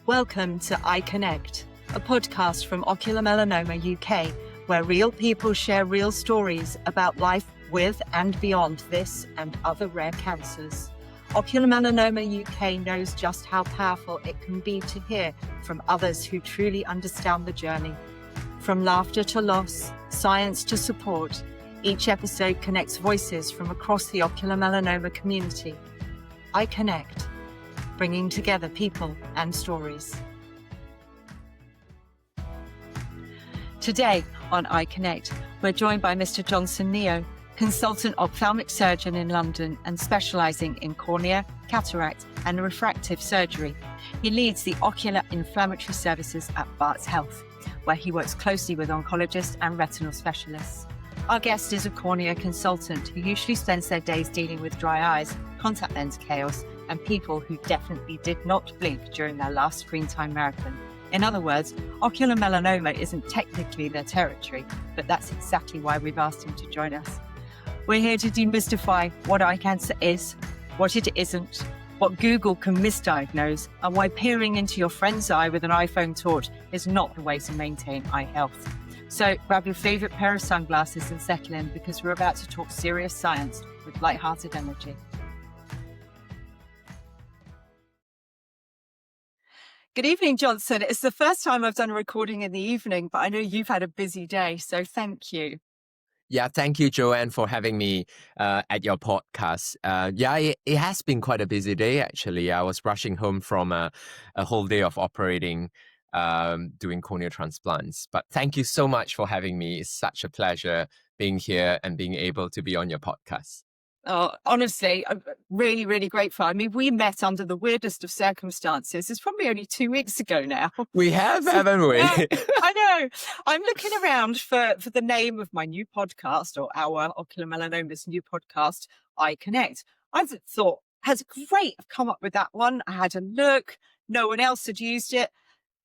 Welcome to iConnect, a podcast from Ocular Melanoma UK, where real people share real stories about life with and beyond this and other rare cancers. Ocular Melanoma UK knows just how powerful it can be to hear from others who truly understand the journey. From laughter to loss, science to support, each episode connects voices from across the ocular melanoma community. iConnect, bringing together people and stories. Today on iConnect, we're joined by Mr Joanne Neo, consultant ophthalmic surgeon in London and specialising in cornea, cataract and refractive surgery. He leads the ocular inflammatory services at Barts Health, where he works closely with oncologists and retinal specialists. Our guest is a cornea consultant who usually spends their days dealing with dry eyes, contact lens chaos, and people who definitely did not blink during their last screen time marathon. In other words, ocular melanoma isn't technically their territory, but that's exactly why we've asked him to join us. We're here to demystify what eye cancer is, what it isn't, what Google can misdiagnose, and why peering into your friend's eye with an iPhone torch is not the way to maintain eye health. So grab your favourite pair of sunglasses and settle in, because we're about to talk serious science with light-hearted energy. Good evening, Johnson. It's the first time I've done a recording in the evening, but I know you've had a busy day, so thank you. Yeah, thank you, Joanne, for having me at your podcast. It has been quite a busy day, actually. I was rushing home from a whole day of operating, doing corneal transplants. But thank you so much for having me. It's such a pleasure being here and being able to be on your podcast. Oh, honestly, I'm really, really grateful. I mean, we met under the weirdest of circumstances. It's probably only 2 weeks ago now. We have, haven't we? Yeah, I know. I'm looking around for the name of my new podcast, or our Ocular Melanoma's new podcast, iConnect. I thought, has great, I've come up with that one. I had a look. No one else had used it.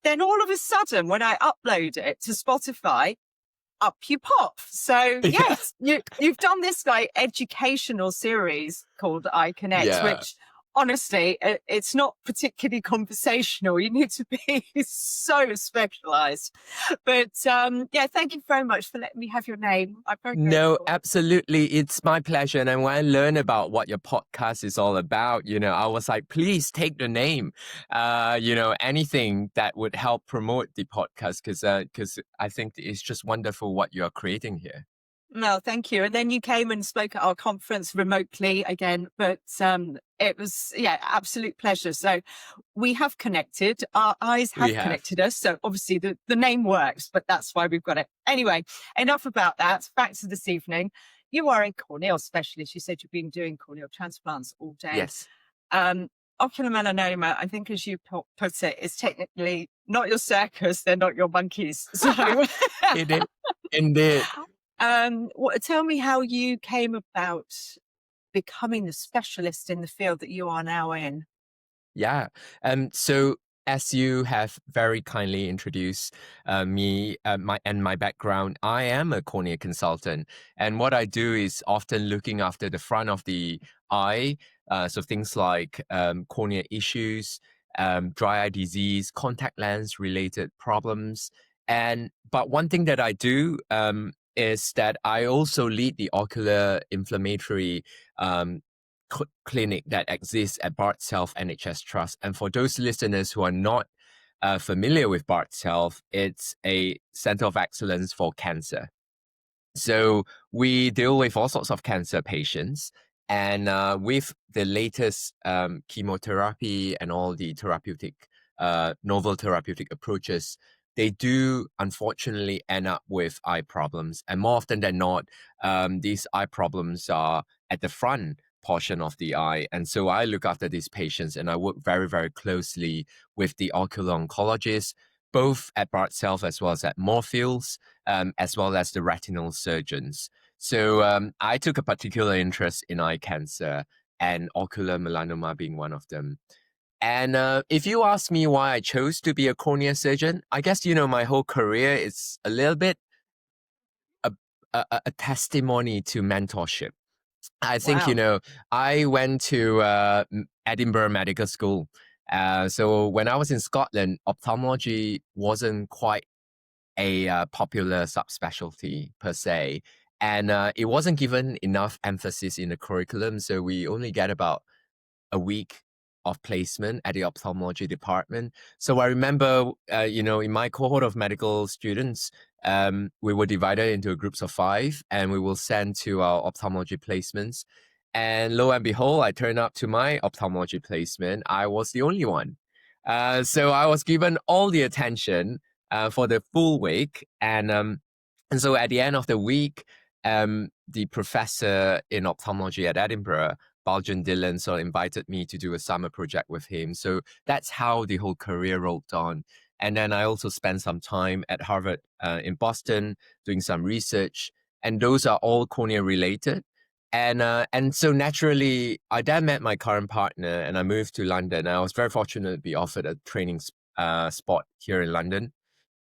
Then all of a sudden, when I upload it to Spotify, up you pop. So yes, you've done this like educational series called iConnect, which honestly, it's not particularly conversational. You need to be so specialized. But thank you very much for letting me have your name. I'm very grateful. No, absolutely. It's my pleasure. And when I learned about what your podcast is all about, I was like, please take the name, anything that would help promote the podcast, because I think it's just wonderful what you are creating here. No, thank you. And then you came and spoke at our conference remotely again, but it was, absolute pleasure. So we have connected, our eyes have connected us. So obviously the name works, but that's why we've got it. Anyway, enough about that. Back to this evening. You are a corneal specialist. You said you've been doing corneal transplants all day. Yes. Ocular melanoma, I think as you put it, is technically not your circus. They're not your monkeys. So Indeed. Tell me how you came about becoming the specialist in the field that you are now in. Yeah. So as you have very kindly introduced me my background, I am a cornea consultant. And what I do is often looking after the front of the eye. So things like cornea issues, dry eye disease, contact lens related problems. But one thing that I do is that I also lead the ocular inflammatory clinic that exists at Barts Health NHS Trust. And for those listeners who are not familiar with Barts Health, it's a center of excellence for cancer. So we deal with all sorts of cancer patients. And with the latest chemotherapy and all the novel therapeutic approaches, they do unfortunately end up with eye problems. And more often than not, these eye problems are at the front portion of the eye. And so I look after these patients, and I work very, very closely with the ocular oncologists, both at Barts Health as well as at Moorfields, as well as the retinal surgeons. So I took a particular interest in eye cancer, and ocular melanoma being one of them. And if you ask me why I chose to be a cornea surgeon, I guess, my whole career is a little bit a testimony to mentorship. I think, Wow. I went to Edinburgh Medical School, So when I was in Scotland, ophthalmology wasn't quite a popular subspecialty per se. And it wasn't given enough emphasis in the curriculum. So we only get about a week of placement at the ophthalmology department. So I remember, in my cohort of medical students, we were divided into groups of 5, and we will send to our ophthalmology placements. And lo and behold, I turned up to my ophthalmology placement. I was the only one. So I was given all the attention for the full week. And so at the end of the week, the professor in ophthalmology at Edinburgh, Baljan Dillon, sort of invited me to do a summer project with him. So that's how the whole career rolled on. And then I also spent some time at Harvard in Boston doing some research, and those are all cornea related. And so naturally, I then met my current partner, and I moved to London. I was very fortunate to be offered a training spot here in London,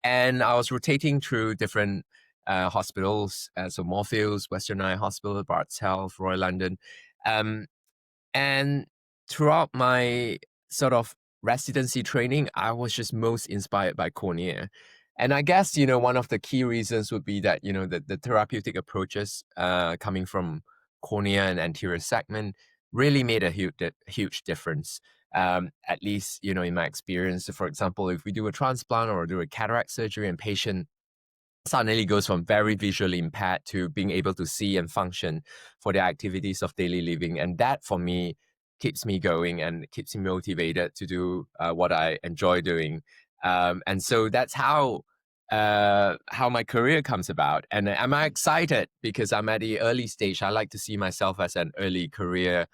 and I was rotating through different hospitals, so Moorfields, Western Eye Hospital, Barts Health, Royal London. And throughout my sort of residency training, I was just most inspired by cornea. And I guess, one of the key reasons would be that, the therapeutic approaches coming from cornea and anterior segment really made a huge difference. At least, in my experience. So for example, if we do a transplant or do a cataract surgery and patient suddenly goes from very visually impaired to being able to see and function for the activities of daily living. And that, for me, keeps me going and keeps me motivated to do what I enjoy doing. And so that's how my career comes about. And I'm excited because I'm at the early stage. I like to see myself as an early career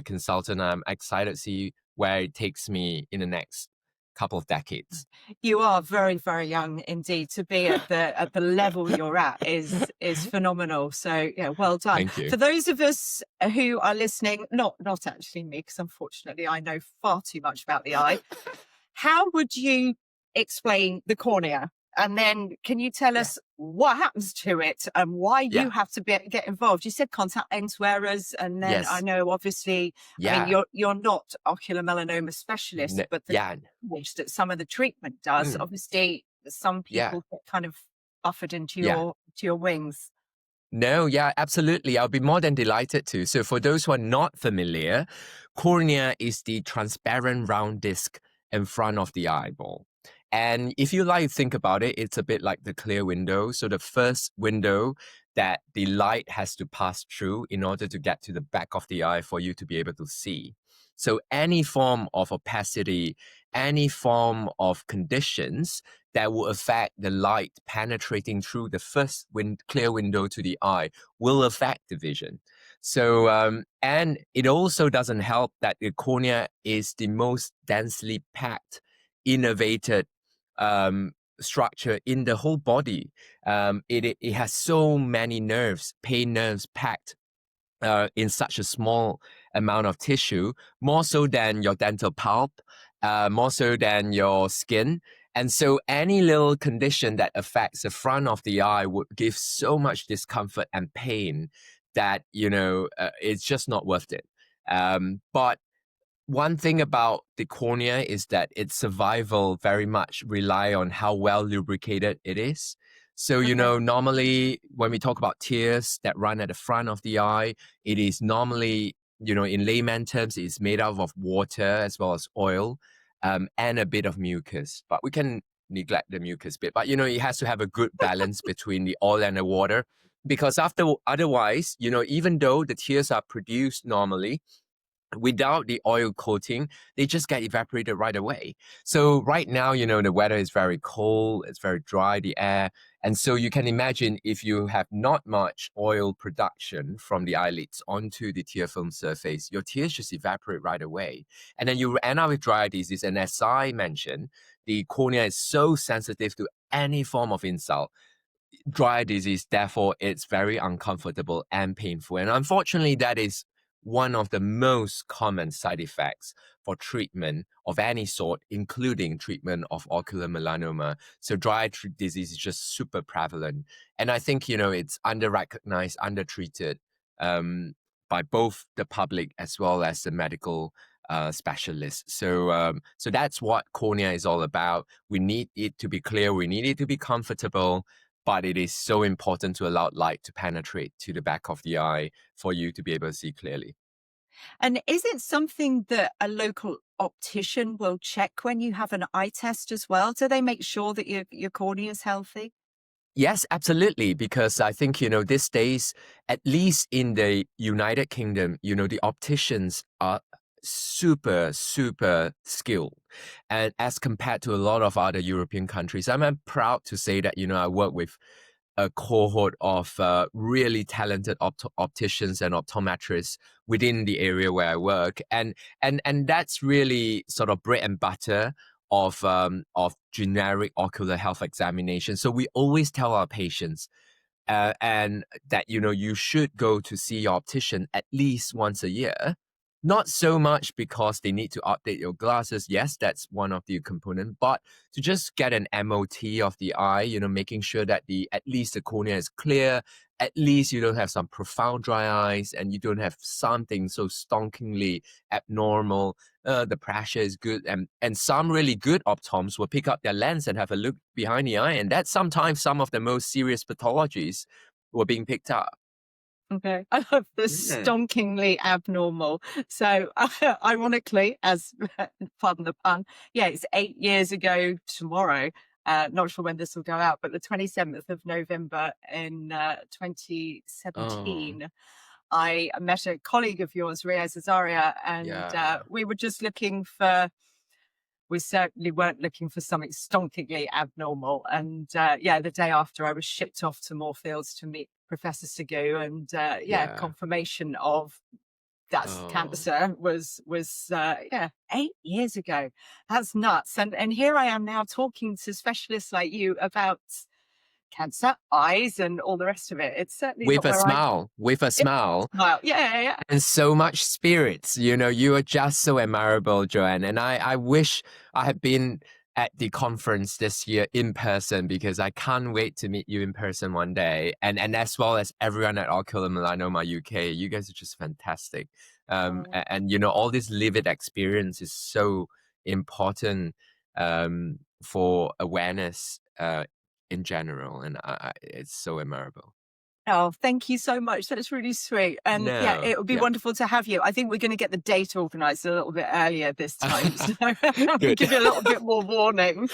consultant. I'm excited to see where it takes me in the next couple of decades. You are very, very young indeed. To be at the level you're at is phenomenal. So yeah, well done. Thank you. For those of us who are listening, not actually me, because unfortunately I know far too much about the eye. How would you explain the cornea? And then can you tell us what happens to it and why you have to get involved? You said contact lens wearers, and then I know obviously, I mean, you're not ocular melanoma specialist, but the damage that some of the treatment does, obviously, some people get kind of buffered into your wings. No, absolutely. I'll be more than delighted to. So for those who are not familiar, cornea is the transparent round disc in front of the eyeball. And if you like to think about it, it's a bit like the clear window. So the first window that the light has to pass through in order to get to the back of the eye for you to be able to see. So any form of opacity, any form of conditions that will affect the light penetrating through the first clear window to the eye will affect the vision. So, and it also doesn't help that the cornea is the most densely packed, innervated structure in the whole body. It has so many nerves, pain nerves packed in such a small amount of tissue, more so than your dental pulp, more so than your skin. And so any little condition that affects the front of the eye would give so much discomfort and pain that, it's just not worth it. But one thing about the cornea is that its survival very much rely on how well lubricated it is. So, normally when we talk about tears that run at the front of the eye, it is normally, in layman terms, it's made out of water as well as oil and a bit of mucus. But we can neglect the mucus bit. But, it has to have a good balance between the oil and the water. Because otherwise, even though the tears are produced normally, without the oil coating, they just get evaporated right away. So right now, the weather is very cold, it's very dry, the air. And so you can imagine if you have not much oil production from the eyelids onto the tear film surface, your tears just evaporate right away. And then you end up with dry eye disease. And as I mentioned, the cornea is so sensitive to any form of insult. Dry eye disease, therefore, it's very uncomfortable and painful. And unfortunately, that is one of the most common side effects for treatment of any sort, including treatment of ocular melanoma. So dry eye disease is just super prevalent. And I think, it's under-recognized, under-treated by both the public as well as the medical specialist. So that's what cornea is all about. We need it to be clear. We need it to be comfortable. But it is so important to allow light to penetrate to the back of the eye for you to be able to see clearly. And is it something that a local optician will check when you have an eye test as well? Do they make sure that your cornea is healthy? Yes, absolutely. Because I think, these days, at least in the United Kingdom, the opticians are super, super skilled. And as compared to a lot of other European countries, I'm proud to say that, I work with a cohort of really talented opticians and optometrists within the area where I work. And that's really sort of bread and butter of generic ocular health examination. So we always tell our patients and that you should go to see your optician at least once a year. Not so much because they need to update your glasses. Yes, that's one of the components, but to just get an MOT of the eye, making sure that at least the cornea is clear, at least you don't have some profound dry eyes, and you don't have something so stonkingly abnormal. The pressure is good, and some really good optoms will pick up their lens and have a look behind the eye, and that's sometimes some of the most serious pathologies were being picked up. Okay. I love the Yeah. stonkingly abnormal. So, ironically, as pardon the pun, yeah, it's 8 years ago tomorrow. Not sure when this will go out, but the 27th of November in Oh, 2017, I met a colleague of yours, Ria Zazaria, and yeah. we were just looking for, we certainly weren't looking for something stonkingly abnormal. And yeah, the day after, I was shipped off to Moorfields to meet Professor Sagu, and yeah, Yeah. confirmation of that's Oh. cancer was yeah, 8 years ago. That's nuts. And here I am now talking to specialists like you about cancer, eyes, and all the rest of it. It's certainly With not a where I smile, with a smile, smile. Yeah, yeah, yeah. and so much spirits. You are just so admirable, Joanne. And I wish I had been at the conference this year in person because I can't wait to meet you in person one day. And as well as everyone at Ocular Melanoma UK, you guys are just fantastic. Oh. And all this lived experience is so important for awareness in general. And it's so admirable. Oh, thank you so much. That's really sweet. And yeah, No, it would be yeah. wonderful to have you. I think we're going to get the date organized a little bit earlier this time. So we'll Good. give you a little bit more warning.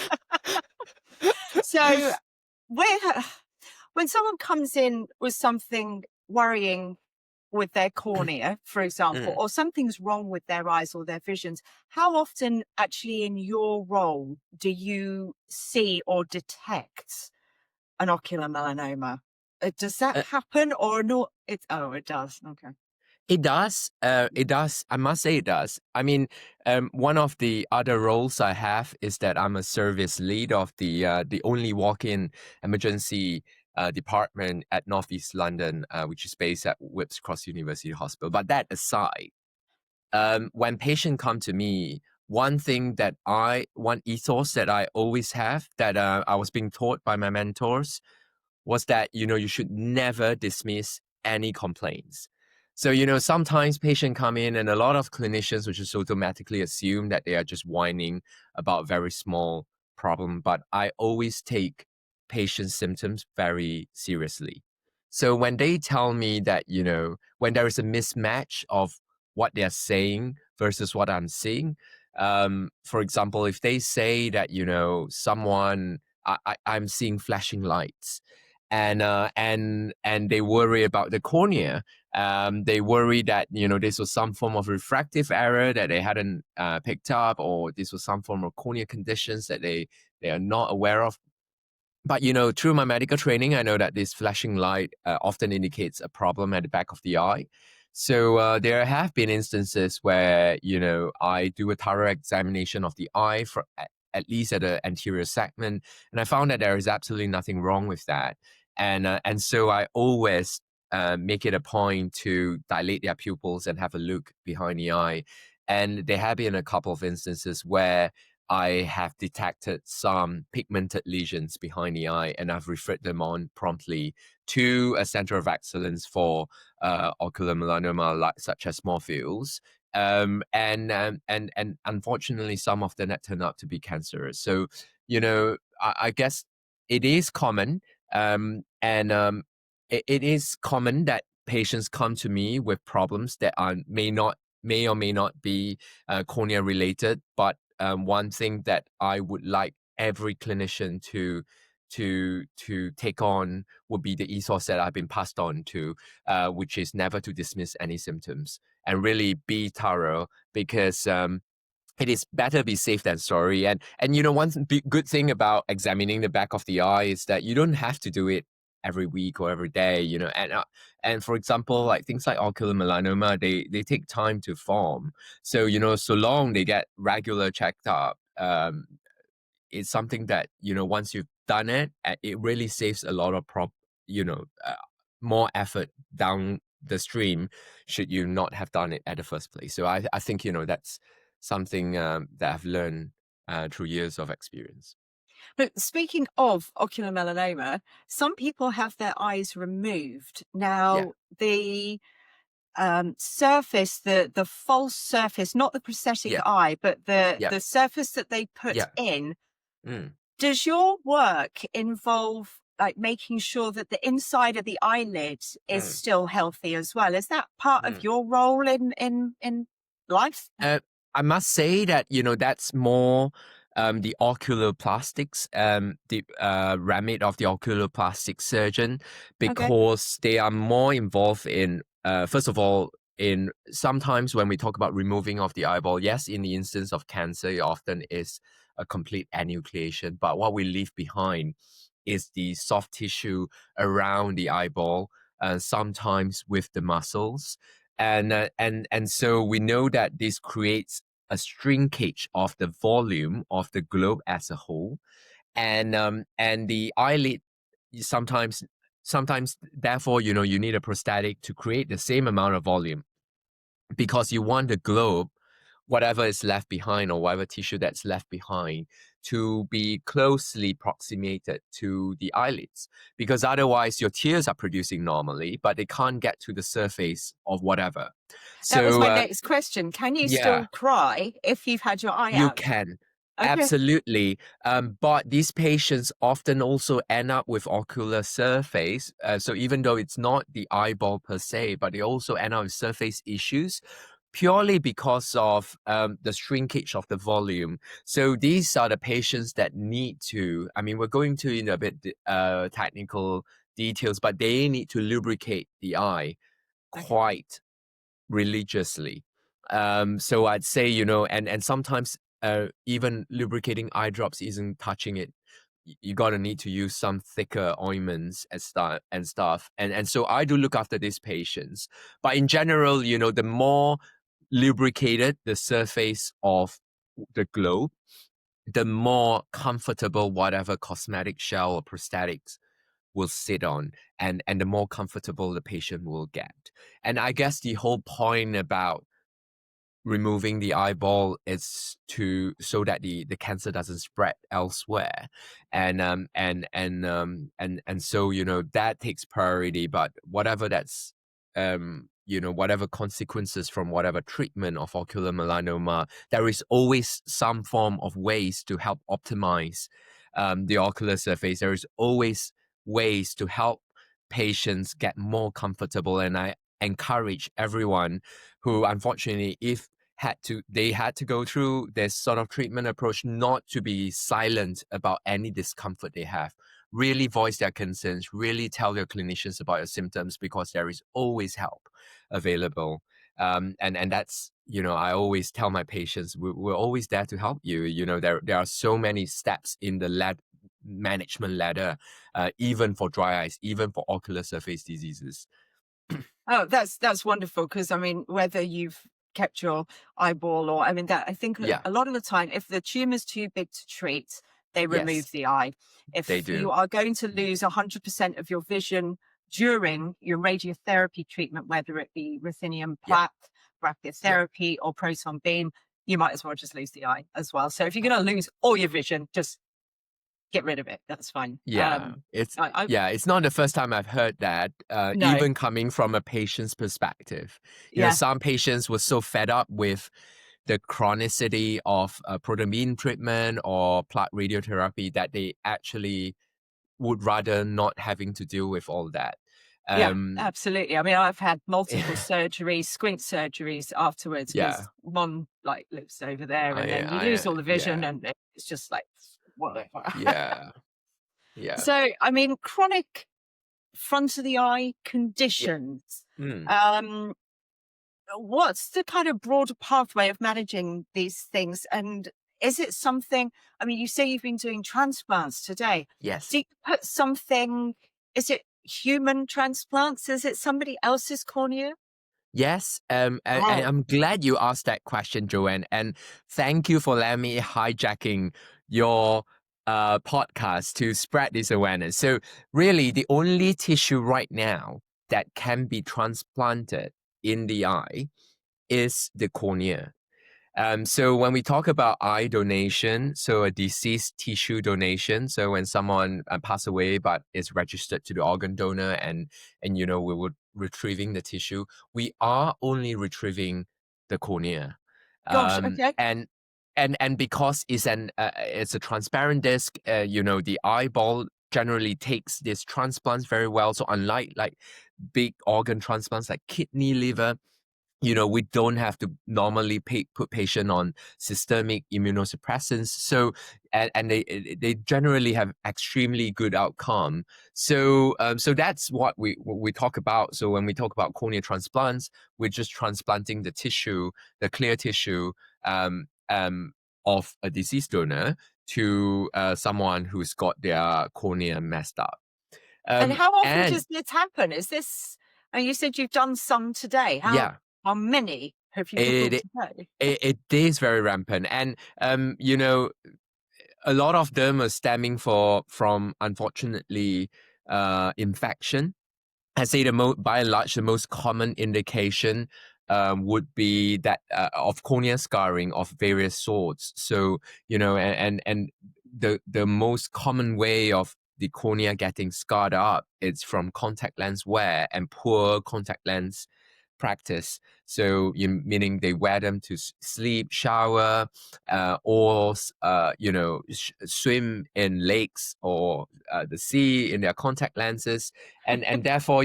So where, when someone comes in with something worrying with their cornea, for example, Mm. or something's wrong with their eyes or their visions, how often actually in your role do you see or detect an ocular melanoma? Does that Uh, happen or not? It does. Okay. it does. It does. I must say it does. I mean, one of the other roles I have is that I'm a service lead of the only walk-in emergency department at Northeast London, which is based at Whipps Cross University Hospital. But that aside, when patients come to me, one ethos that I always have that I was being taught by my mentors was that you should never dismiss any complaints. So sometimes patients come in and a lot of clinicians will just automatically assume that they are just whining about very small problem, but I always take patient symptoms very seriously. So when they tell me that when there is a mismatch of what they're saying versus what I'm seeing, for example, if they say that someone I'm seeing flashing lights, and they worry about the cornea. They worry that this was some form of refractive error that they hadn't picked up, or this was some form of cornea conditions that they are not aware of. But through my medical training, I know that this flashing light often indicates a problem at the back of the eye. So there have been instances where I do a thorough examination of the eye for at least at the anterior segment, and I found that there is absolutely nothing wrong with that. And so I always make it a point to dilate their pupils and have a look behind the eye. And there have been a couple of instances where I have detected some pigmented lesions behind the eye, and I've referred them on promptly to a center of excellence for ocular melanoma, like such as Morpheus. And unfortunately, some of them that turned out to be cancerous. So, I guess it is common, it is common that patients come to me with problems that may or may not be cornea related, but one thing that I would like every clinician to take on would be the ethos that I've been passed on to, which is never to dismiss any symptoms and really be thorough, because it is better be safe than sorry. And one good thing about examining the back of the eye is that you don't have to do it every week or every day, and for example, like things like ocular melanoma, they take time to form. So so long they get regular checked up, it's something that once you've done it, it really saves a lot of more effort down the stream should you not have done it at the first place. So I think that's something that I've learned through years of experience. But speaking of ocular melanoma, some people have their eyes removed. Yeah, Now, the surface, the false surface, not the prosthetic yeah, eye, but the yeah, the surface that they put yeah. in. Mm, Does your work involve like making sure that the inside of the eyelid is mm, still healthy as well? Is that part of mm. your role in life? Uh, I must say that that's more the ocular plastics, the remit of the ocular plastic surgeon, Okay. because they are more involved in first of all, in sometimes when we talk about removing of the eyeball, yes, in the instance of cancer, it often is a complete enucleation, but what we leave behind is the soft tissue around the eyeball, sometimes with the muscles, and so we know that this creates a shrinkage of the volume of the globe as a whole, and the eyelid sometimes therefore you need a prosthetic to create the same amount of volume, because you want the globe, whatever is left behind or whatever tissue that's left behind, to be closely proximated to the eyelids, because otherwise your tears are producing normally, but they can't get to the surface of whatever. That was So my next question. Can you yeah, still cry if you've had your eye you out? can. Okay. Absolutely. But these patients often also end up with ocular surface. So even though it's not the eyeball per se, but they also end up with surface issues purely because of the shrinkage of the volume. So these are the patients that need to, I mean, we're going to a bit technical details, but they need to lubricate the eye Okay. quite religiously. So I'd say, and sometimes even lubricating eye drops isn't touching it. You gotta need to use some thicker ointments and stuff. And so I do look after these patients. But in general, the more lubricated the surface of the globe, the more comfortable whatever cosmetic shell or prosthetics will sit on, and the more comfortable the patient will get. And I guess the whole point about removing the eyeball is to so that the cancer doesn't spread elsewhere, and so that takes priority. But whatever that's whatever consequences from whatever treatment of ocular melanoma, there is always some form of ways to help optimize the ocular surface. There is always ways to help patients get more comfortable, and I encourage everyone who, unfortunately, if they had to go through this sort of treatment approach, not to be silent about any discomfort they have. Really voice their concerns, really tell your clinicians about your symptoms, because there is always help available. And that's, I always tell my patients, we're always there to help you. There are so many steps in the management ladder, even for dry eyes, even for ocular surface diseases. Oh, that's wonderful, because I mean, whether you've kept your eyeball or, I mean, that I think Yeah, a lot of the time, if the tumor's too big to treat, they remove yes, the eye. they If you do. are going to lose 100% of your vision during your radiotherapy treatment, whether it be ruthenium Yeah, plaque, yeah, brachytherapy, or proton beam, you might as well just lose the eye as well. So if you're going to lose all your vision, just get rid of it. That's fine. Yeah, it's not the first time I've heard that, No, even coming from a patient's perspective. yeah. Some patients were so fed up with the chronicity of protamine treatment or plaque radiotherapy that they actually would rather not having to deal with all that. Yeah, Um, absolutely. I mean, I've had multiple surgeries, squint surgeries afterwards yeah, because one like lives over there, and then you I, lose all the vision, yeah, and it's just like whatever. yeah, yeah, So, I mean, chronic front of the eye yeah. conditions. Mm. Um, what's the kind of broader pathway of managing these things? And is it something, I mean, you say you've been doing transplants today. Yes. Do you put something, is it human transplants? Is it somebody else's cornea? Yes, and Oh, I'm glad you asked that question, Joanne. And thank you for letting me hijacking your podcast to spread this awareness. So, really, the only tissue right now that can be transplanted in the eye is the cornea. So when we talk about eye donation, so a deceased tissue donation, so when someone pass away but is registered to the organ donor and we would retrieving the tissue, we are only retrieving the cornea, gosh. um, Okay. and and because it's a transparent disc, the eyeball generally takes these transplants very well. So unlike like big organ transplants like kidney, liver, we don't have to normally put patient on systemic immunosuppressants. So, and they generally have extremely good outcome. So, so that's what we talk about. So when we talk about cornea transplants, we're just transplanting the tissue, the clear tissue, of a deceased donor to someone who's got their cornea messed up. And how often And does this happen? Is this, and you said you've done some today. yeah, How many have you done it today? it is very rampant, and a lot of them are stemming from unfortunately infection. I say by and large the most common indication would be that of cornea scarring of various sorts. So and the most common way of the cornea getting scarred up is from contact lens wear and poor contact lens practice. So, meaning they wear them to sleep, shower, or swim in lakes or the sea in their contact lenses, and therefore,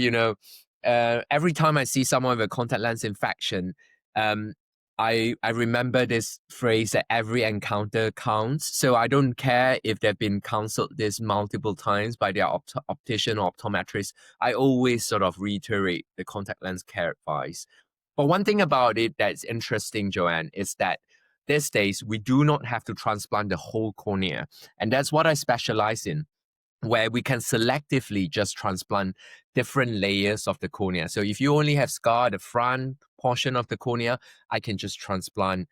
every time I see someone with a contact lens infection, um, I remember this phrase that every encounter counts. So I don't care if they've been counseled this multiple times by their optician or optometrist. I always sort of reiterate the contact lens care advice. But one thing about it that's interesting, Joanne, is that these days we do not have to transplant the whole cornea. And that's what I specialize in, where we can selectively just transplant different layers of the cornea. So if you only have scar the front portion of the cornea, I can just transplant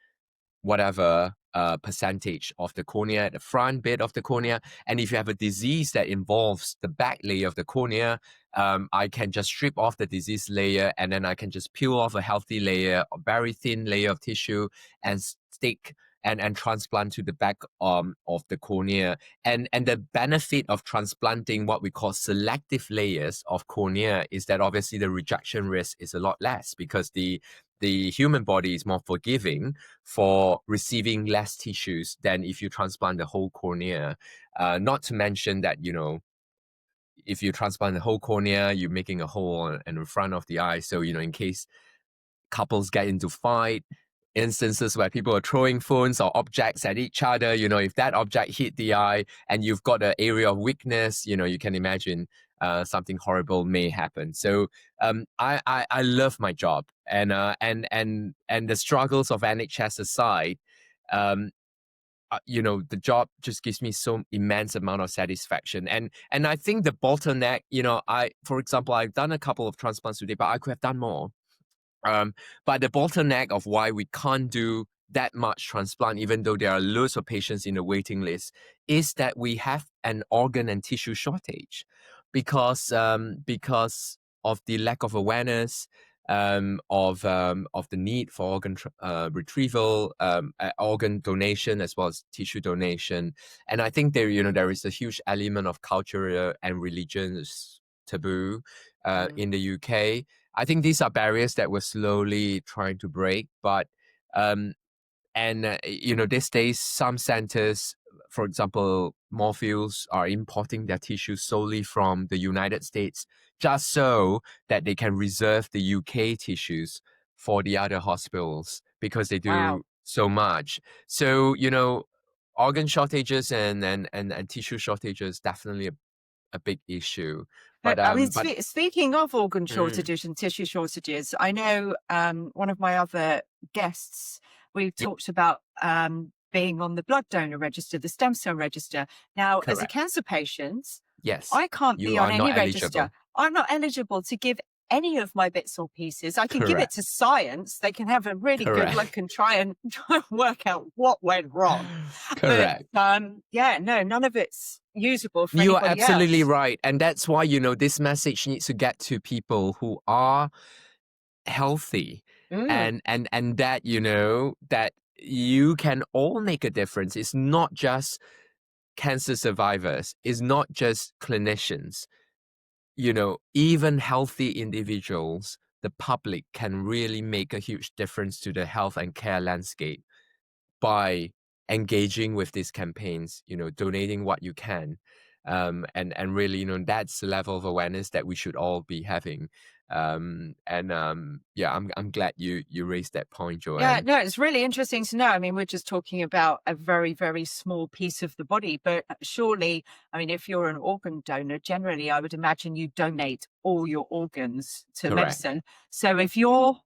whatever percentage of the cornea at the front bit of the cornea. And if you have a disease that involves the back layer of the cornea, I can just strip off the disease layer and then I can just peel off a healthy layer, a very thin layer of tissue, and stick and transplant to the back of the cornea. And the benefit of transplanting what we call selective layers of cornea is that obviously the rejection risk is a lot less because the human body is more forgiving for receiving less tissues than if you transplant the whole cornea. Not to mention that, if you transplant the whole cornea, you're making a hole in the front of the eye. So, in case couples get into fight, instances where people are throwing phones or objects at each other, if that object hit the eye and you've got an area of weakness, you can imagine something horrible may happen. So I love my job, and the struggles of NHS aside, the job just gives me so immense amount of satisfaction. And I think the bottleneck, for example, I've done a couple of transplants today, but I could have done more. But the bottleneck of why we can't do that much transplant, even though there are loads of patients in the waiting list, is that we have an organ and tissue shortage because of the lack of awareness, of the need for organ retrieval, organ donation, as well as tissue donation. And I think there is a huge element of cultural and religious taboo in the UK. I think these are barriers that we're slowly trying to break, but these days, some centers, for example, Morpheus, are importing their tissues solely from the United States, just so that they can reserve the UK tissues for the other hospitals, because they Wow. do so much. So, organ shortages and tissue shortages, definitely a big issue. But I mean, but speaking of organ mm, shortages and tissue shortages, I know one of my other guests, we yeah, talked about being on the blood donor register, the stem cell register. Now, as a correct. cancer patient, Yes, I can't be you on are any not register. eligible. I'm not eligible to give any of my bits or pieces. I can give it Correct. to science. They can have a really good look Correct. and try and work out what went wrong. But Correct. yeah, no, none of it's usable for You are anybody absolutely else. right. And that's why, this message needs to get to people who are healthy, Mm. and that, that you can all make a difference. It's not just cancer survivors, it's not just clinicians, even healthy individuals, the public can really make a huge difference to the health and care landscape by engaging with these campaigns, donating what you can. And really, that's the level of awareness that we should all be having. Yeah, I'm glad you raised that point, Yeah, Joanne. no, it's really interesting to know. I mean, we're just talking about a very, very small piece of the body, but surely, I mean, if you're an organ donor, generally, I would imagine you donate all your organs to Correct. medicine. So if you're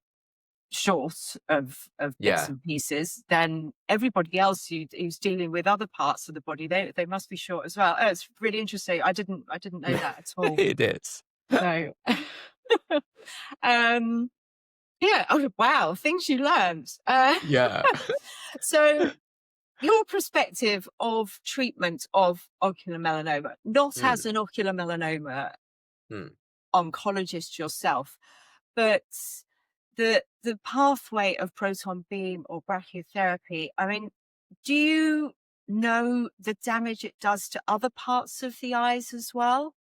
short of bits Yeah. and pieces, then everybody else who's dealing with other parts of the body, they must be short as well. Oh, it's really interesting. I didn't know that at all. It is. So, um, yeah. Oh, wow. Things you learned. Yeah. So your perspective of treatment of ocular melanoma, not as Mm, an ocular melanoma mm. oncologist yourself, but the pathway of proton beam or brachytherapy. I mean, do you know the damage it does to other parts of the eyes as well?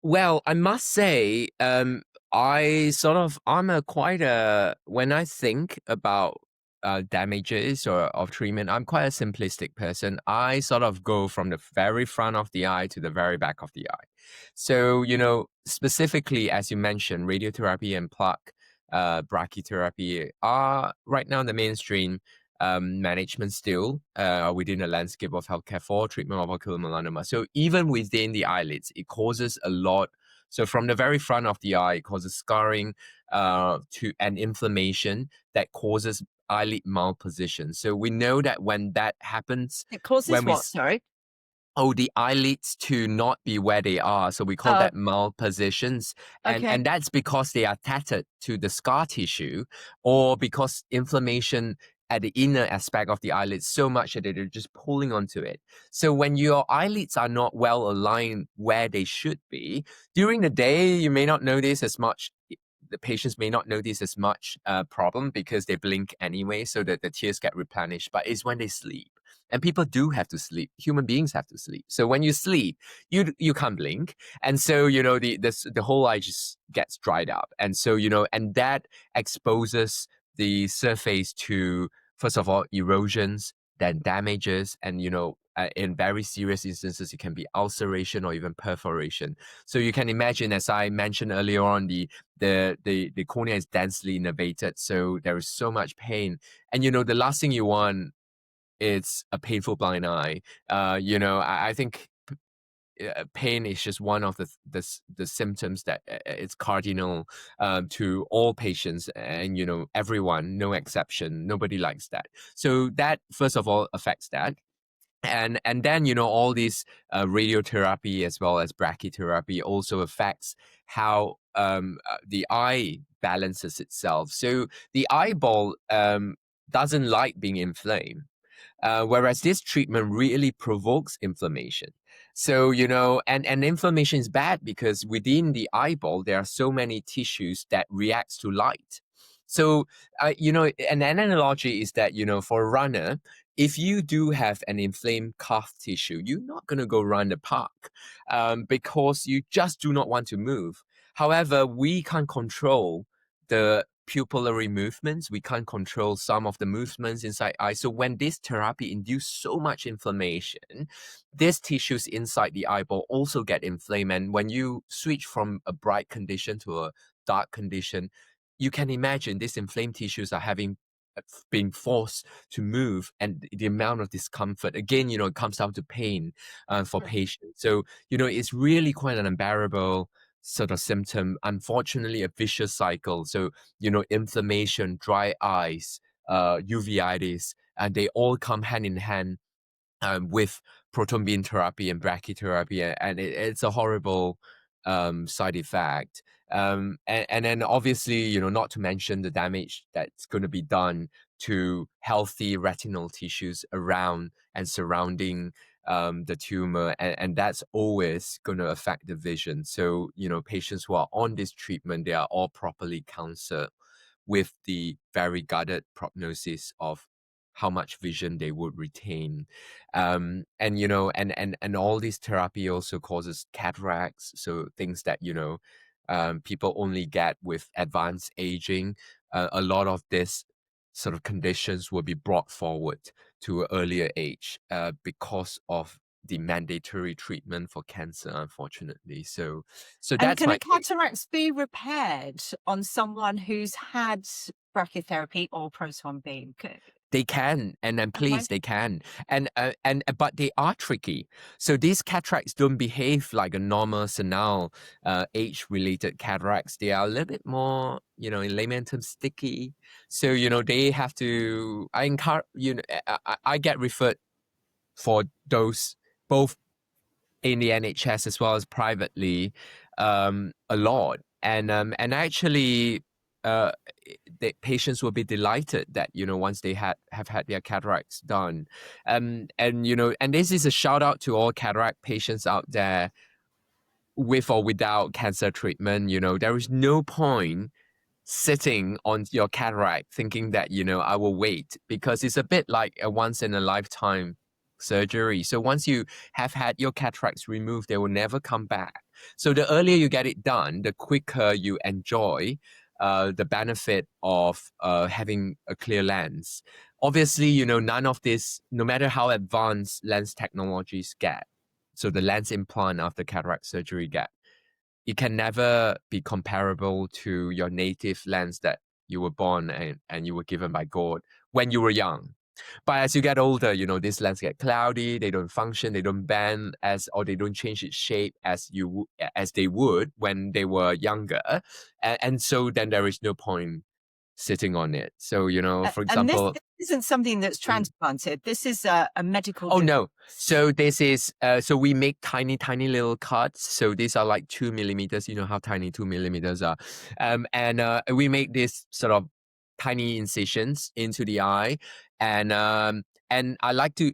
Well, I must say, I'm a quite a when I think about damages or of treatment, I'm quite a simplistic person. I sort of go from the very front of the eye to the very back of the eye. So, specifically, as you mentioned, radiotherapy and plaque brachytherapy are right now in the mainstream management still within the landscape of healthcare for treatment of ocular melanoma. So even within the eyelids, it causes a lot. So from the very front of the eye, it causes scarring to an inflammation that causes eyelid malposition. So we know that when that happens, It causes when what? Sorry. the eyelids to not be where they are. So we call Oh, that malpositions. And okay. that's because they are tethered to the scar tissue, or because inflammation at the inner aspect of the eyelids so much that they're just pulling onto it. So when your eyelids are not well aligned where they should be, during the day, you may not notice as much. The patients may not notice as much problem because they blink anyway, so that the tears get replenished. But it's when they sleep, and people do have to sleep. Human beings have to sleep. So when you sleep, you can't blink, and so the whole eye just gets dried up, and so and that exposes the surface to, first of all, erosions, then damages, and in very serious instances, it can be ulceration or even perforation. So you can imagine, as I mentioned earlier on, the cornea is densely innervated, so there is so much pain, and the last thing you want, it's a painful blind eye. I think pain is just one of the symptoms that it's cardinal to all patients, and everyone, no exception. Nobody likes that. So that, first of all, affects that. And then all these radiotherapy as well as brachytherapy also affects how the eye balances itself. So the eyeball doesn't like being inflamed, whereas this treatment really provokes inflammation. So, and inflammation is bad because within the eyeball, there are so many tissues that reacts to light. So, an analogy is that, for a runner, if you do have an inflamed calf tissue, you're not going to go run the park because you just do not want to move. However, we can't control the pupillary movements. We can't control some of the movements inside eye. So when this therapy induces so much inflammation, these tissues inside the eyeball also get inflamed. And when you switch from a bright condition to a dark condition, you can imagine these inflamed tissues are being forced to move, and the amount of discomfort, again, it comes down to pain for patients. So, it's really quite an unbearable sort of symptom. Unfortunately, a vicious cycle. So, inflammation, dry eyes, uveitis, and they all come hand in hand with proton beam therapy and brachytherapy, and it's a horrible side effect. And then obviously, not to mention the damage that's going to be done to healthy retinal tissues around and surrounding the tumor, and that's always going to affect the vision. So, patients who are on this treatment, they are all properly counseled with the very guarded prognosis of how much vision they would retain. And all this therapy also causes cataracts. So things that, people only get with advanced aging. A lot of this sort of conditions will be brought forward to an earlier age because of the mandatory treatment for cancer, unfortunately. So And that's can my a cataracts be repaired on someone who's had brachytherapy or proton beam? They can, and then Okay. please, they can, but they are tricky. So these cataracts don't behave like a normal senile age-related cataracts. They are a little bit more, in layman terms, sticky. So they have to. I encourage, I get referred for those both in the NHS as well as privately a lot, and actually the patients will be delighted that once they have had their cataracts done, and this is a shout out to all cataract patients out there with or without cancer treatment. There is no point sitting on your cataract thinking that I will wait, because it's a bit like a once in a lifetime surgery. So once you have had your cataracts removed, they will never come back. So the earlier you get it done, the quicker you enjoy the benefit of having a clear lens. Obviously, none of this, no matter how advanced lens technologies get, so the lens implant after cataract surgery get, it can never be comparable to your native lens that you were born and you were given by God when you were young. But as you get older, these lenses get cloudy, they don't function, they don't bend or they don't change its shape as they would when they were younger. And so then there is no point sitting on it. So, for And this example, isn't something that's transplanted. This is a medical oh device. no. So this is so we make tiny little cuts. So these are like 2 millimeters. You know how tiny 2 millimeters are. And we make this sort of tiny incisions into the eye. And I like you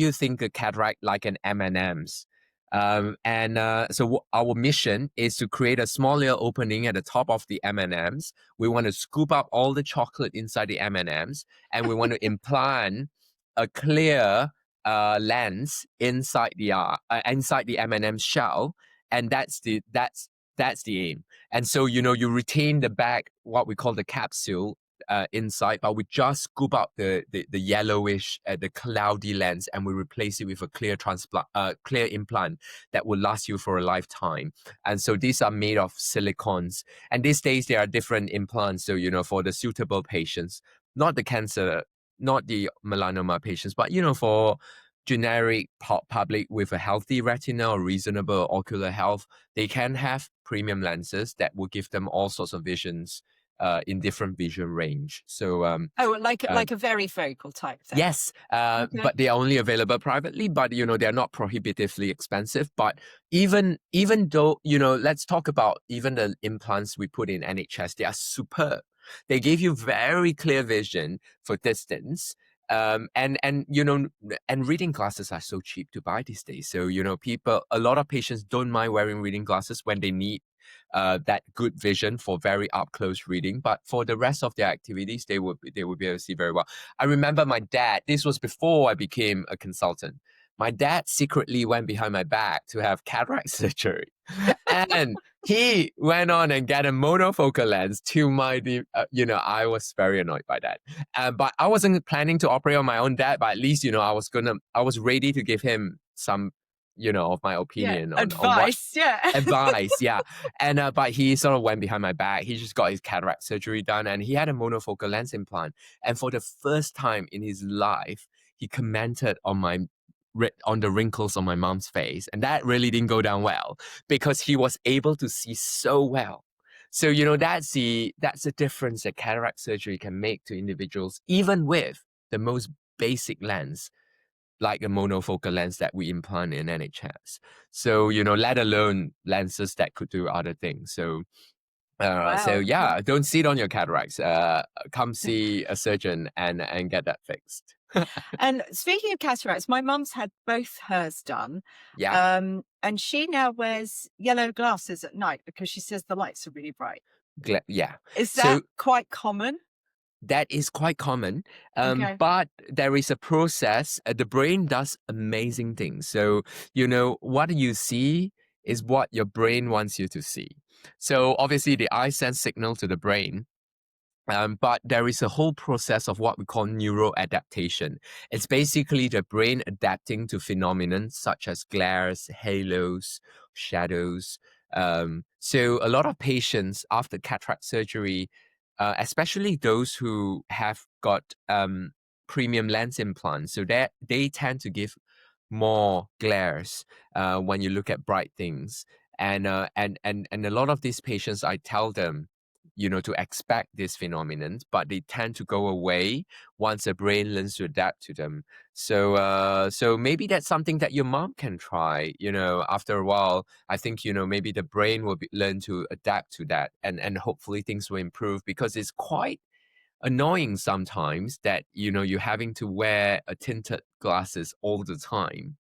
to think a cataract like an M&Ms. So our mission is to create a small little opening at the top of the M&Ms. We want to scoop up all the chocolate inside the M&Ms, and we want to implant a clear lens inside the M&M shell, and that's the aim. And so you retain the back, what we call the capsule inside, but we just scoop out the yellowish, the cloudy lens, and we replace it with a clear implant that will last you for a lifetime. And so these are made of silicons, and these days there are different implants. So for the suitable patients, not the cancer, not the melanoma patients, but for generic public with a healthy retina or reasonable ocular health, they can have premium lenses that will give them all sorts of visions in different vision range. So like a very focal type thing. yes, Okay. but they are only available privately, but they're not prohibitively expensive. But even though, let's talk about even the implants we put in NHS, they are superb. They give you very clear vision for distance. And and reading glasses are so cheap to buy these days. So a lot of patients don't mind wearing reading glasses when they need that good vision for very up close reading. But for the rest of their activities, they would be able to see very well. I remember my dad. This was before I became a consultant. My dad secretly went behind my back to have cataract surgery, and he went on and got a monofocal lens to I was very annoyed by that. But I wasn't planning to operate on my own dad, but at least, I was ready to give him some, of my Yeah, opinion on what advice. Yeah. advice. Yeah. And, but he sort of went behind my back. He just got his cataract surgery done and he had a monofocal lens implant. And for the first time in his life, he commented on the wrinkles on my mom's face. And that really didn't go down well because he was able to see so well. So, that's the difference that cataract surgery can make to individuals, even with the most basic lens, like a monofocal lens that we implant in NHS. So, let alone lenses that could do other things. So, Wow. yeah, don't sit on your cataracts. Come see a surgeon and get that fixed. And speaking of cataracts, my mum's had both hers done. Yeah. And she now wears yellow glasses at night because she says the lights are really bright. Yeah. Is So that quite common? that is quite common, Okay. but there is a process. The brain does amazing things. So, what you see is what your brain wants you to see. So, obviously, the eye sends signal to the brain. But there is a whole process of what we call neuroadaptation. It's basically the brain adapting to phenomena such as glares, halos, shadows. So a lot of patients after cataract surgery, especially those who have got premium lens implants, so that they tend to give more glares when you look at bright things. And a lot of these patients, I tell them, to expect this phenomenon, but they tend to go away once the brain learns to adapt to them. So maybe that's something that your mom can try. After a while, I think maybe the brain will learn to adapt to that, and hopefully things will improve because it's quite annoying sometimes that you're having to wear a tinted glasses all the time.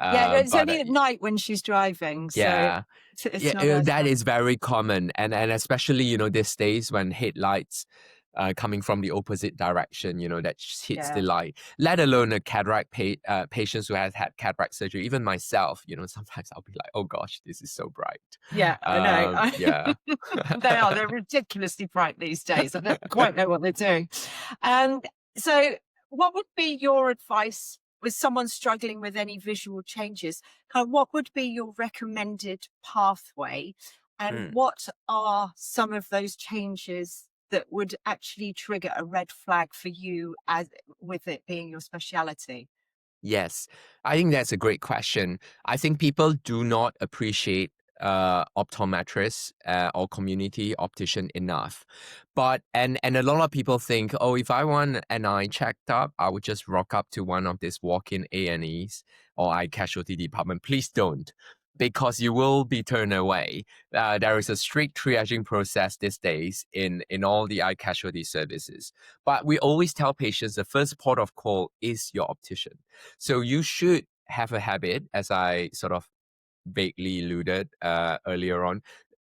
Yeah, no, it's But only at night when she's driving, so yeah. it's Yeah, not as that bad. is very common, and especially these days when headlights coming from the opposite direction, that hits the Yeah. light. Let alone a cataract patients who has had cataract surgery. Even myself, sometimes I'll be like, oh gosh, this is so bright. Yeah, I know. Yeah. They are. They're ridiculously bright these days. I don't quite know what they're doing. And so what would be your advice with someone struggling with any visual changes? Kind of what would be your recommended pathway? And Mm. what are some of those changes that would actually trigger a red flag for you as with it being your speciality? Yes, I think that's a great question. I think people do not appreciate optometrists or community optician enough. And a lot of people think, oh, if I want an eye checked up, I would just rock up to one of these walk-in A&Es or eye casualty department. Please don't, because you will be turned away. There is a strict triaging process these days in all the eye casualty services. But we always tell patients the first port of call is your optician. So you should have a habit, as I sort of vaguely alluded earlier on,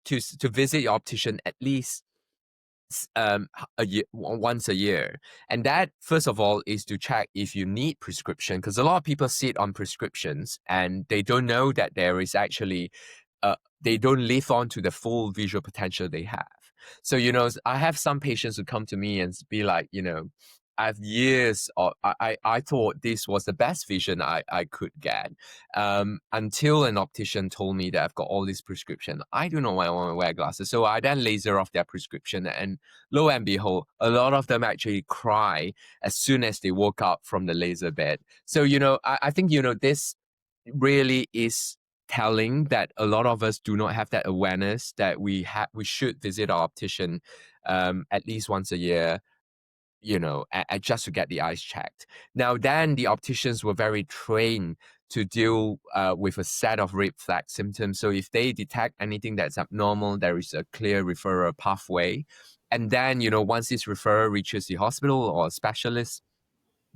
to visit your optician at least a year, once a year. And that, first of all, is to check if you need prescription, because a lot of people sit on prescriptions and they don't know that there is actually they don't live on to the full visual potential they have. So I have some patients who come to me and be like, I have years of I thought this was the best vision I could get, until an optician told me that I've got all this prescription. I do not want to wear glasses, so I then laser off their prescription, and lo and behold, a lot of them actually cry as soon as they woke up from the laser bed. So I think this really is telling that a lot of us do not have that awareness that we should visit our optician at least once a year, just to get the eyes checked. Now, then the opticians were very trained to deal with a set of red flag symptoms. So if they detect anything that's abnormal, there is a clear referral pathway. And then, once this referral reaches the hospital or specialist,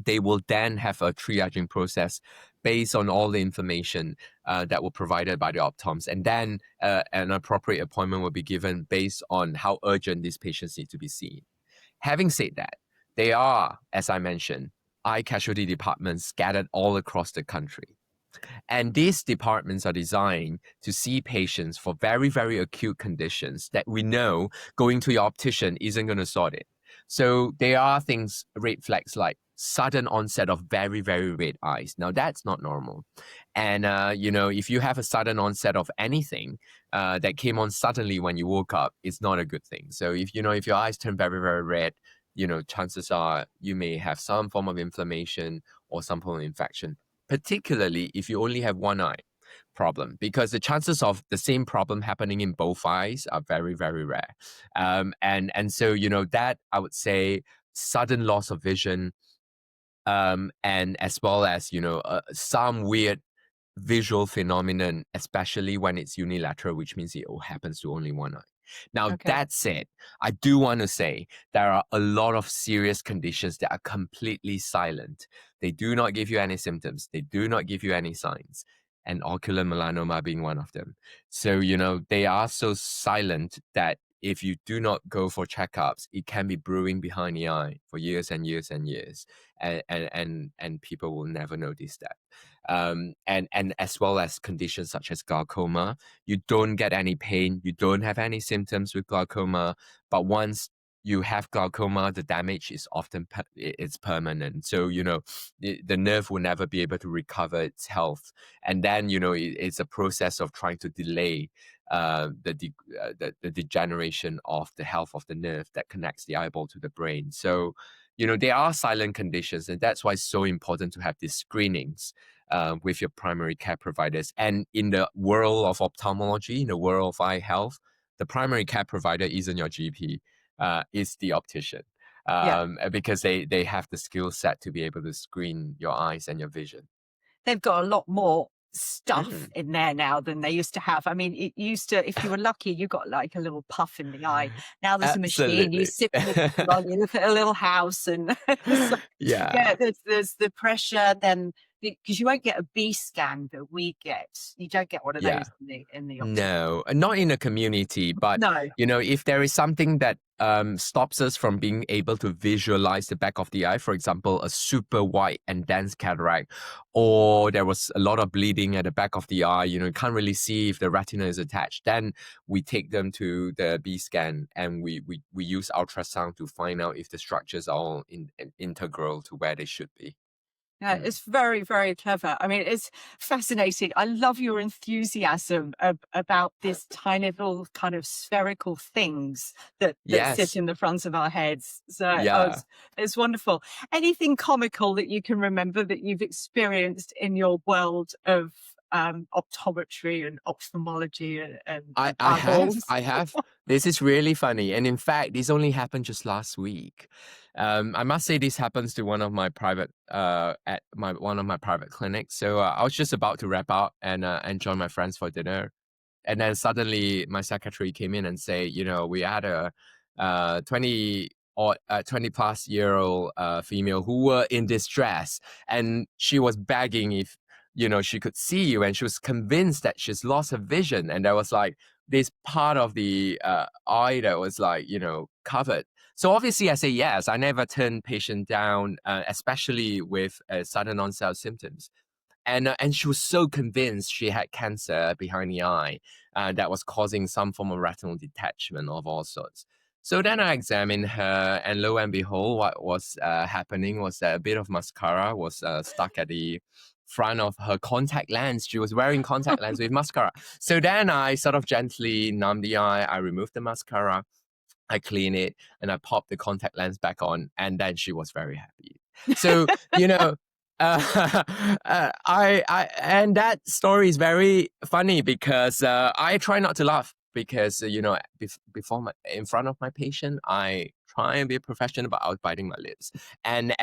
they will then have a triaging process based on all the information that were provided by the optoms. And then an appropriate appointment will be given based on how urgent these patients need to be seen. Having said that, they are, as I mentioned, eye casualty departments scattered all across the country. And these departments are designed to see patients for very, very acute conditions that we know going to your optician isn't going to sort it. So there are things, red flags like sudden onset of very, very red eyes. Now that's not normal. And, if you have a sudden onset of anything that came on suddenly when you woke up, it's not a good thing. So if your eyes turn very, very red, chances are you may have some form of inflammation or some form of infection, particularly if you only have one eye problem, because the chances of the same problem happening in both eyes are very, very rare. And so, that I would say sudden loss of vision, and as well as, some weird visual phenomenon, especially when it's unilateral, which means it all happens to only one eye. Now, Okay. that said, I do want to say there are a lot of serious conditions that are completely silent. They do not give you any symptoms. They do not give you any signs. And ocular melanoma being one of them. So, they are so silent that if you do not go for checkups, it can be brewing behind the eye for years and years and years. And people will never notice that. And as well as conditions such as glaucoma. You don't get any pain, you don't have any symptoms with glaucoma, but once you have glaucoma, the damage is often it's permanent. So the nerve will never be able to recover its health, and then it's a process of trying to delay the degeneration of the health of the nerve that connects the eyeball to the brain. So there are silent conditions, and that's why it's so important to have these screenings with your primary care providers. And in the world of ophthalmology, in the world of eye health, the primary care provider isn't your GP, is the optician. Because they have the skill set to be able to screen your eyes and your vision. They've got a lot more stuff in there now than they used to have. I mean, it used to, if you were lucky, you got like a little puff in the eye. Now there's a machine, you Absolutely. sit with it, you look at a little house, and so, Yeah. there's the pressure then, because you won't get a B scan that we get. You don't get one of Yeah. those in the optician. No, not in the community, but No. if there is something that stops us from being able to visualize the back of the eye, for example, a super white and dense cataract, or there was a lot of bleeding at the back of the eye, you can't really see if the retina is attached, then we take them to the B scan, and we use ultrasound to find out if the structures are all integral to where they should be. Yeah, it's very, very clever. I mean, it's fascinating. I love your enthusiasm about this tiny little kind of spherical things that sit Yes. in the front of our heads. So Yeah. it's wonderful. Anything comical that you can remember that you've experienced in your world of optometry and ophthalmology and I eyeballs? have. This is really funny. And in fact, this only happened just last week. I must say this happens to one of my private one of my private clinics. So I was just about to wrap up and join my friends for dinner. And then suddenly my secretary came in and say, we had a 20 plus year old female who were in distress, and she was begging if she could see you, and she was convinced that she's lost her vision, and there was like this part of the eye that was like covered. So obviously I say yes. I never turn patient down, especially with sudden onset of symptoms. And she was so convinced she had cancer behind the eye that was causing some form of retinal detachment of all sorts. So then I examined her, and lo and behold, what was happening was that a bit of mascara was stuck at the front of her contact lens. She was wearing contact lens with mascara. So then I sort of gently numbed the eye. I removed the mascara, I clean it, and I pop the contact lens back on, and then she was very happy. So I and that story is very funny because I try not to laugh because in front of my patient, I try and be professional, but I was biting my lips, and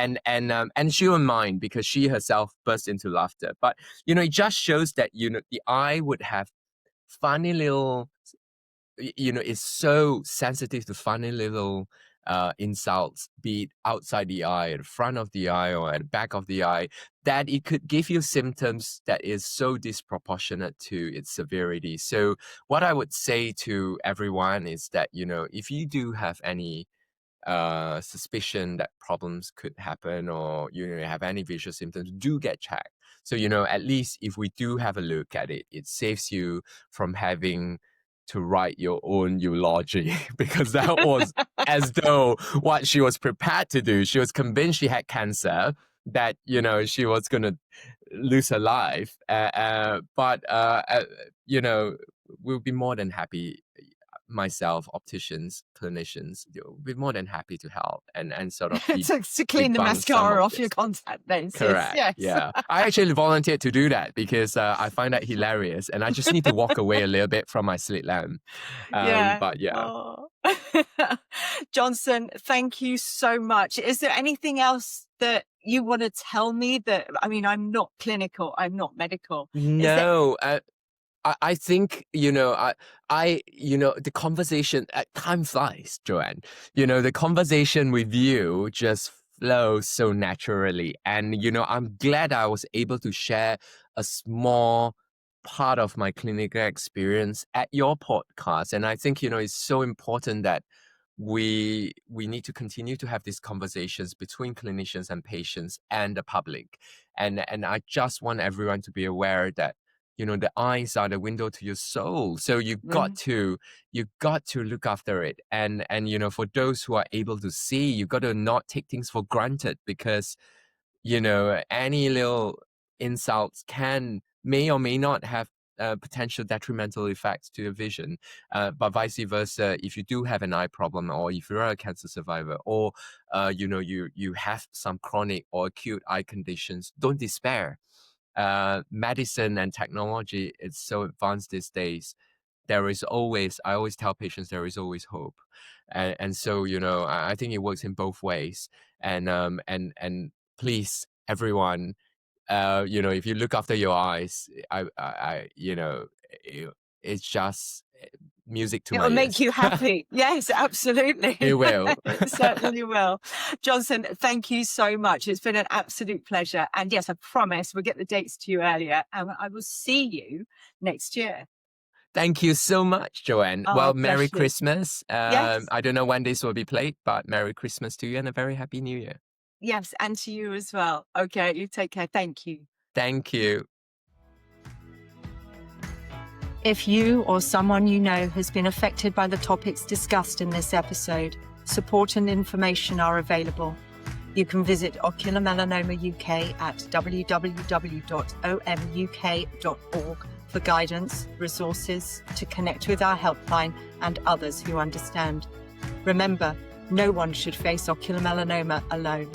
she wouldn't mind because she herself burst into laughter. But it just shows that the eye would have funny little, is so sensitive to funny little insults, be it outside the eye, at the front of the eye, or at the back of the eye, that it could give you symptoms that is so disproportionate to its severity. So what I would say to everyone is that, if you do have any suspicion that problems could happen, or have any visual symptoms, do get checked. So at least if we do have a look at it, it saves you from having to write your own eulogy because that was as though what she was prepared to do. She was convinced she had cancer, that she was going to lose her life, but we'll be more than happy. Myself, opticians, clinicians, we'll be more than happy to help and sort of to clean the mascara off your contact lenses. Correct. Yes. Yeah. I actually volunteered to do that because I find that hilarious, and I just need to walk away a little bit from my slit lamp. But yeah. Oh. Johnson, thank you so much. Is there anything else that you want to tell me? That, I mean, I'm not clinical, I'm not medical. No. I think, the conversation, time flies, Joanne. The conversation with you just flows so naturally. And, I'm glad I was able to share a small part of my clinical experience at your podcast. And I think, it's so important that we need to continue to have these conversations between clinicians and patients and the public. And I just want everyone to be aware that the eyes are the window to your soul. So you got to look after it. And for those who are able to see, you got to not take things for granted, because, any little insults may or may not have potential detrimental effects to your vision. But vice versa, if you do have an eye problem, or if you're a cancer survivor, or, you have some chronic or acute eye conditions, don't despair. Medicine and technology is so advanced these days. I always tell patients, there is always hope. And so, I think it works in both ways. And please, everyone, if you look after your eyes, it's just music to my ears. It'll make you happy. Yes, absolutely. It will. It certainly will. Johnson, thank you so much. It's been an absolute pleasure. And yes, I promise we'll get the dates to you earlier, and I will see you next year. Thank you so much, Joanne. Oh, well, Merry Christmas. Yes. I don't know when this will be played, but Merry Christmas to you and a very Happy New Year. Yes, and to you as well. Okay, you take care. Thank you. Thank you. If you or someone you know has been affected by the topics discussed in this episode, support and information are available. You can visit Ocular Melanoma UK at www.omuk.org for guidance, resources, to connect with our helpline and others who understand. Remember, no one should face ocular melanoma alone.